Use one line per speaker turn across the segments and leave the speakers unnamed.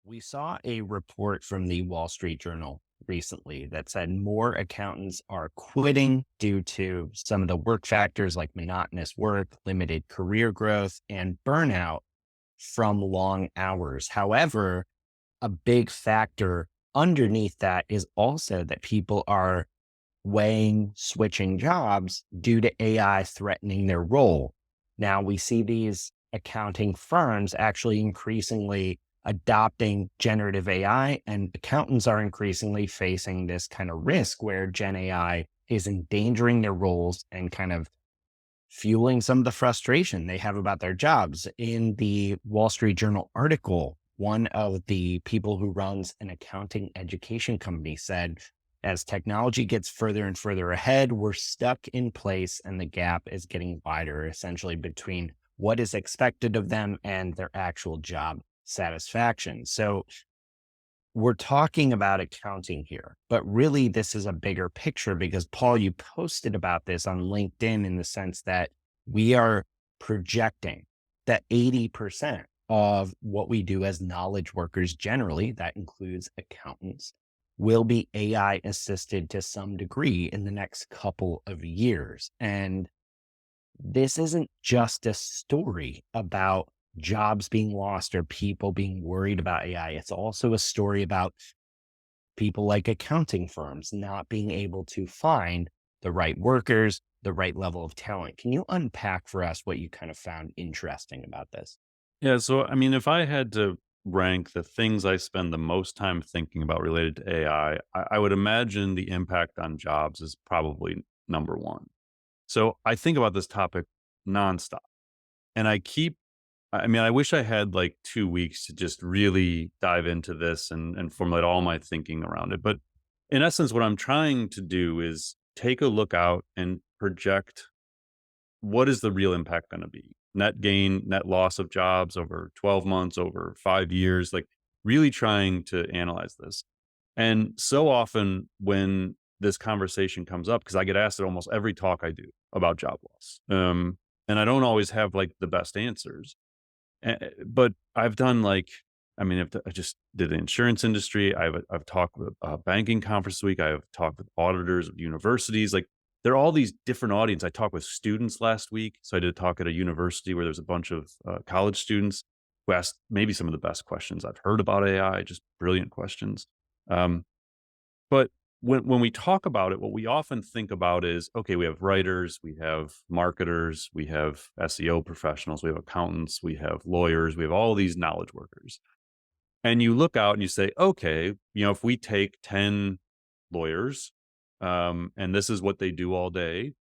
We saw a report from the Wall Street Journal recently that said more accountants are quitting due to some of the work factors like monotonous work, limited career growth, and burnout from long hours. However, a big factor underneath that is also that people are weighing switching jobs due to AI threatening their role. Now, we see these accounting firms actually increasingly adopting generative AI, and accountants are increasingly facing this kind of risk where Gen AI is endangering their roles and kind of fueling some of the frustration they have about their jobs. In the Wall Street Journal article, one of the people who runs an accounting education company said, as technology gets further and further ahead, we're stuck in place and the gap is getting wider, essentially between what is expected of them and their actual job satisfaction. So we're talking about accounting here, but really this is a bigger picture because Paul, you posted about this on LinkedIn in the sense that we are projecting that 80% of what we do as knowledge workers generally, that includes accountants, will be AI assisted to some degree in the next couple of years. And this isn't just a story about jobs being lost or people being worried about AI. It's also a story about people like accounting firms not being able to find the right workers, the right level of talent. Can you unpack for us what you kind of found interesting about this?
Yeah, so I mean, if I had to rank the things I spend the most time thinking about related to AI, I would imagine the impact on jobs is probably number one. So I think about this topic nonstop. And I wish I had like 2 weeks to just really dive into this and formulate all my thinking around it. But in essence, what I'm trying to do is take a look out and project what is the real impact going to be? Net gain, net loss of jobs over 12 months, over 5 years, like really trying to analyze this. And so often when this conversation comes up, because I get asked at almost every talk I do about job loss, and I don't always have like the best answers. But I've done like, I just did the insurance industry. I've talked with a banking conference this week. I've talked with auditors of universities. Like there are all these different audience. I talked with students last week. So I did a talk at a university where there's a bunch of college students who asked maybe some of the best questions I've heard about AI, just brilliant questions. Um, but when we talk about it, what we often think about is, okay, we have writers, we have marketers, we have SEO professionals, we have accountants, we have lawyers, we have all these knowledge workers. And you look out and you say, okay, if we take 10 lawyers, and this is what they do all day,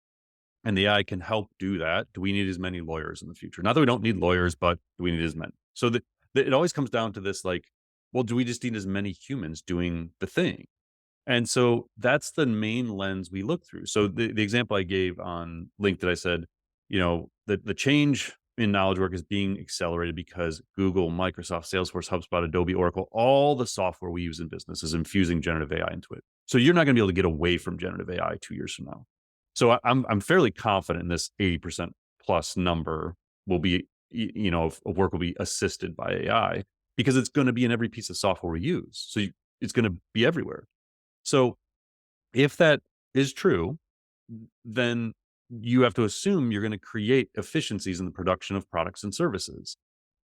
and the AI can help do that, do we need as many lawyers in the future? Not that we don't need lawyers, but do we need as many? So it always comes down to this, like, well, do we just need as many humans doing the thing? And so that's the main lens we look through. So the example I gave on LinkedIn, I said, the change in knowledge work is being accelerated because Google, Microsoft, Salesforce, HubSpot, Adobe, Oracle, all the software we use in business is infusing generative AI into it. So you're not going to be able to get away from generative AI 2 years from now. So I'm fairly confident in this 80% plus number will be, of work will be assisted by AI because it's going to be in every piece of software we use. So it's going to be everywhere. So if that is true, then you have to assume you're going to create efficiencies in the production of products and services,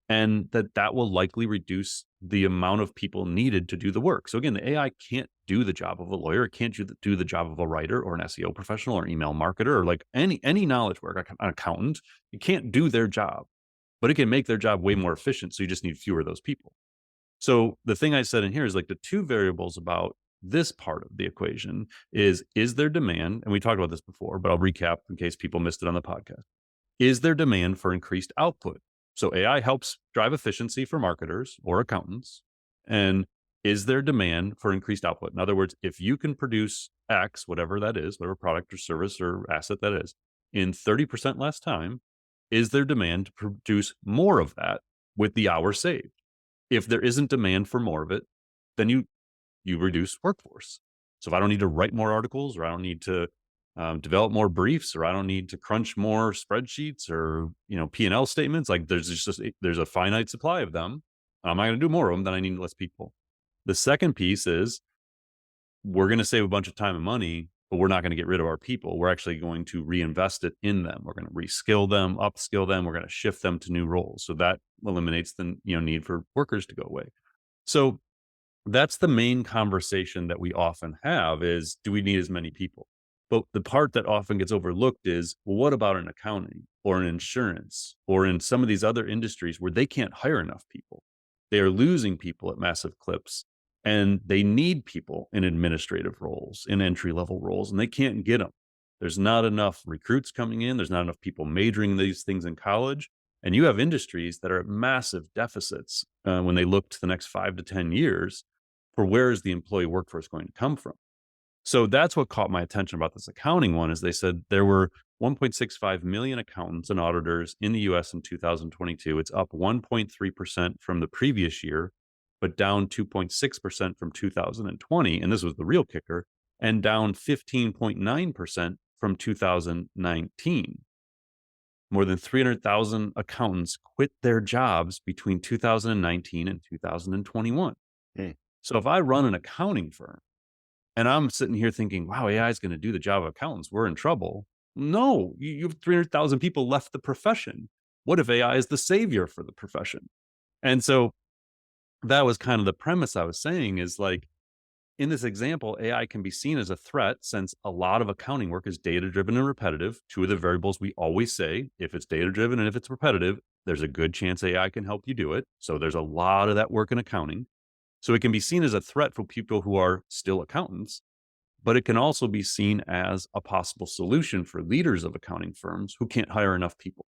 and that will likely reduce the amount of people needed to do the work. So again, the AI can't do the job of a lawyer, it can't do the job of a writer or an SEO professional or an email marketer or like any knowledge work, like an accountant. It can't do their job, but it can make their job way more efficient. So you just need fewer of those people. So the thing I said in here is like the two variables about this part of the equation is there demand? And we talked about this before, but I'll recap in case people missed it on the podcast. Is there demand for increased output? So AI helps drive efficiency for marketers or accountants. And is there demand for increased output? In other words, if you can produce X, whatever that is, whatever product or service or asset that is, in 30% less time, is there demand to produce more of that with the hour saved? If there isn't demand for more of it, then you reduce workforce. So if I don't need to write more articles, or I don't need to develop more briefs, or I don't need to crunch more spreadsheets or P&L statements, like there's a finite supply of them. I'm not going to do more of them, then I need less people. The second piece is we're going to save a bunch of time and money, but we're not going to get rid of our people. We're actually going to reinvest it in them. We're going to reskill them, upskill them. We're going to shift them to new roles. So that eliminates the need for workers to go away. So that's the main conversation that we often have is, do we need as many people? But the part that often gets overlooked is, well, what about in accounting or in insurance or in some of these other industries where they can't hire enough people? They are losing people at massive clips and they need people in administrative roles, in entry level roles, and they can't get them. There's not enough recruits coming in. There's not enough people majoring in these things in college. And you have industries that are at massive deficits when they look to the next 5 to 10 years for where is the employee workforce going to come from. So that's what caught my attention about this accounting one is they said there were 1.65 million accountants and auditors in the US in 2022. It's up 1.3% from the previous year, but down 2.6% from 2020. And this was the real kicker, and down 15.9% from 2019. More than 300,000 accountants quit their jobs between 2019 and 2021.
Hmm.
So if I run an accounting firm and I'm sitting here thinking, wow, AI is going to do the job of accountants, we're in trouble. No, you have 300,000 people left the profession. What if AI is the savior for the profession? And so that was kind of the premise I was saying is like, in this example, AI can be seen as a threat since a lot of accounting work is data driven and repetitive. Two of the variables we always say, if it's data driven and if it's repetitive, there's a good chance AI can help you do it. So there's a lot of that work in accounting. So it can be seen as a threat for people who are still accountants, but it can also be seen as a possible solution for leaders of accounting firms who can't hire enough people.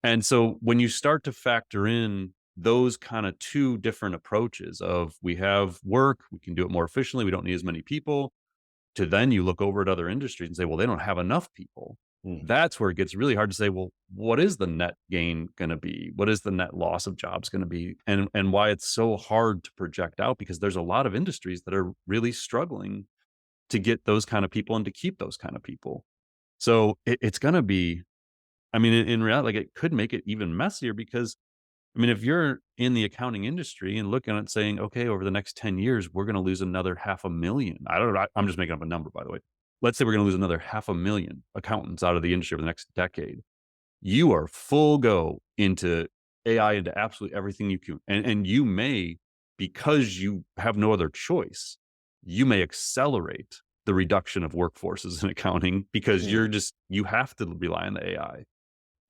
And so when you start to factor in those kind of two different approaches of we have work, we can do it more efficiently, we don't need as many people, to then you look over at other industries and say, well, they don't have enough people.
Hmm.
That's where it gets really hard to say, well, what is the net gain going to be? What is the net loss of jobs going to be? And why it's so hard to project out because there's a lot of industries that are really struggling to get those kind of people and to keep those kind of people. So it's going to be, I mean, in reality, like it could make it even messier because I mean, if you're in the accounting industry and looking at saying, okay, over the next 10 years, we're going to lose another 500,000. I don't know. I'm just making up a number, by the way. Let's say we're going to lose another 500,000 accountants out of the industry over the next decade. You are full go into AI, into absolutely everything you can. And you may, because you have no other choice, you may accelerate the reduction of workforces in accounting because
Hmm.
you have to rely on the AI.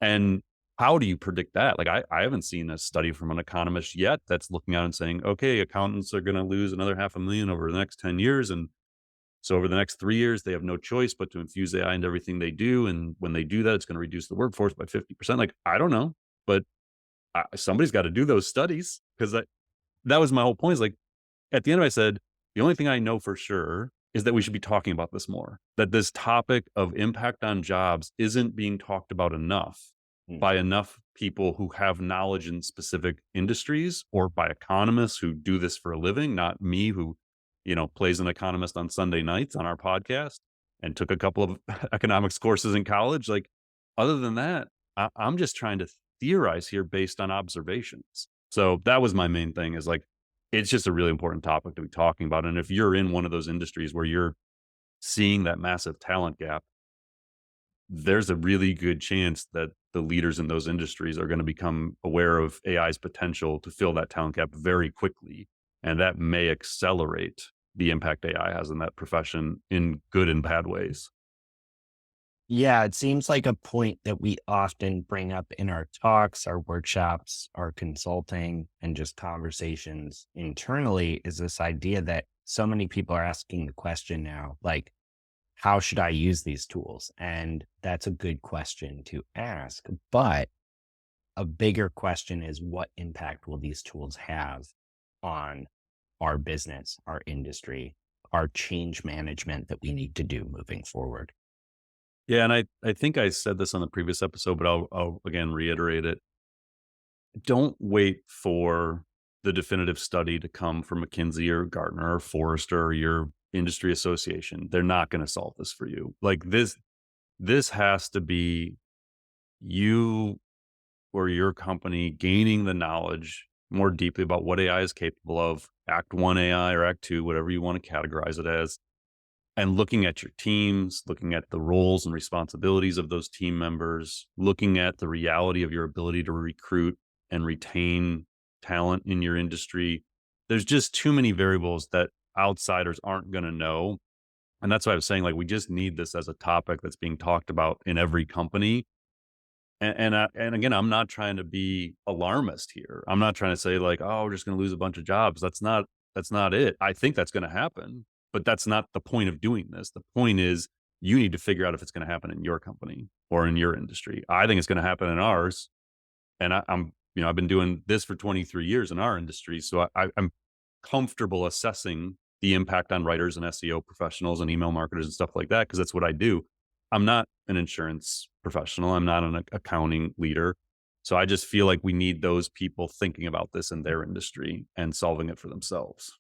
And how do you predict that? Like, I haven't seen a study from an economist yet that's looking out and saying, okay, accountants are going to lose another 500,000 over the next 10 years. And so over the next 3 years, they have no choice but to infuse AI into everything they do. And when they do that, it's going to reduce the workforce by 50%. Like, I don't know, but somebody's got to do those studies because that was my whole point is like, at the end, I said, the only thing I know for sure is that we should be talking about this more, that this topic of impact on jobs isn't being talked about enough
Hmm.
by enough people who have knowledge in specific industries or by economists who do this for a living, not me who, plays an economist on Sunday nights on our podcast and took a couple of economics courses in college. Like, other than that, I'm just trying to theorize here based on observations. So that was my main thing is like, it's just a really important topic to be talking about. And if you're in one of those industries where you're seeing that massive talent gap, there's a really good chance that the leaders in those industries are going to become aware of AI's potential to fill that talent gap very quickly. And that may accelerate the impact AI has in that profession in good and bad ways.
Yeah, it seems like a point that we often bring up in our talks, our workshops, our consulting, and just conversations internally is this idea that so many people are asking the question now, like, how should I use these tools? And that's a good question to ask. But a bigger question is what impact will these tools have on our business, our industry, our change management that we need to do moving forward?
Yeah. And I think I said this on the previous episode, but I'll again reiterate it. Don't wait for the definitive study to come from McKinsey or Gartner or Forrester or your industry association. They're not going to solve this for you. Like this has to be you or your company gaining the knowledge more deeply about what AI is capable of, Act One AI or Act Two, whatever you want to categorize it as, and looking at your teams, looking at the roles and responsibilities of those team members, looking at the reality of your ability to recruit and retain talent in your industry. There's just too many variables that outsiders aren't going to know. And that's why I was saying, like, we just need this as a topic that's being talked about in every company. And again, I'm not trying to be alarmist here. I'm not trying to say like, oh, we're just going to lose a bunch of jobs. That's not it. I think that's going to happen, but that's not the point of doing this. The point is you need to figure out if it's going to happen in your company or in your industry. I think it's going to happen in ours, and I've been doing this for 23 years in our industry, so I'm comfortable assessing the impact on writers and SEO professionals and email marketers and stuff like that because that's what I do. I'm not an insurance professional. I'm not an accounting leader. So I just feel like we need those people thinking about this in their industry and solving it for themselves.